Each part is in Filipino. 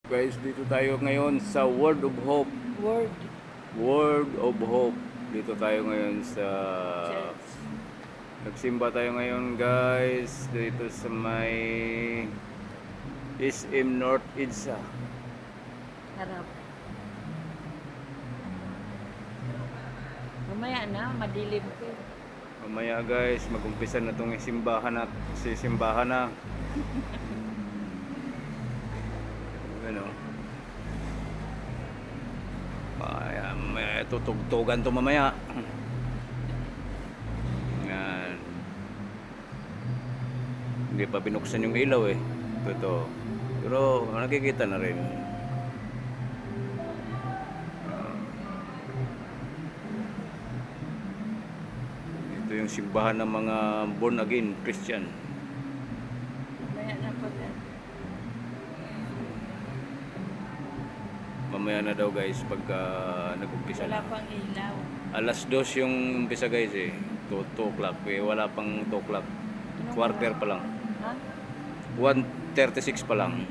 Guys, dito tayo ngayon sa World of Hope. Word. World of Hope. Dito tayo ngayon sa... Church. Nagsimba tayo ngayon guys. Dito sa may... SM North Idsa. Harap. Mamaya na, madilim ko. Mamaya guys, mag-umpisa na itong simbahan na. Sisimbahan na. Ano? May tutugtugan to mamaya. Yan. Hindi pa binuksan yung ilaw eh. Ito. Pero nakikita na rin. Ito yung simbahan ng mga born again Christian. Mamaya na pag Mamaya na daw guys pagka nag-umpisa wala na. pang ilaw. Alas 2 yung umpisa guys eh. 2 o'clock. Eh, wala pang 2 o'clock. Quarter pa lang. Ha? 1:36 pa lang.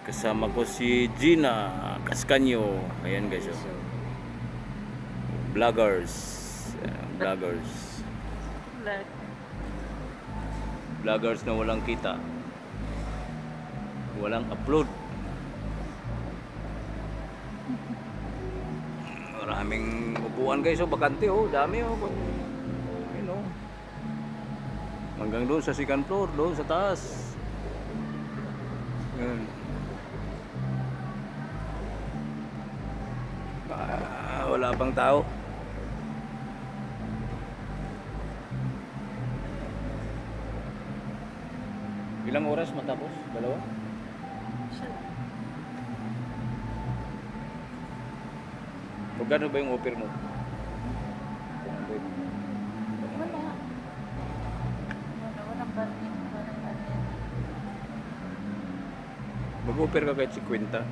Kasama ko si Gina Cascaño. Ayan guys oh. Vloggers. Vloggers. Like, Vloggers na walang kita. Walang upload. Maraming upuan guys oh, bakante oh, dami oh. Ayun oh. Hanggang doon sa second floor, doon sa taas. Yan. Wala pang tao. Ilang oras matapos? Dalawa? siya. Magkano ba yung offer mo? 200. Wala. Walang banin. Walang banin. Mag-offer ka kahit 50.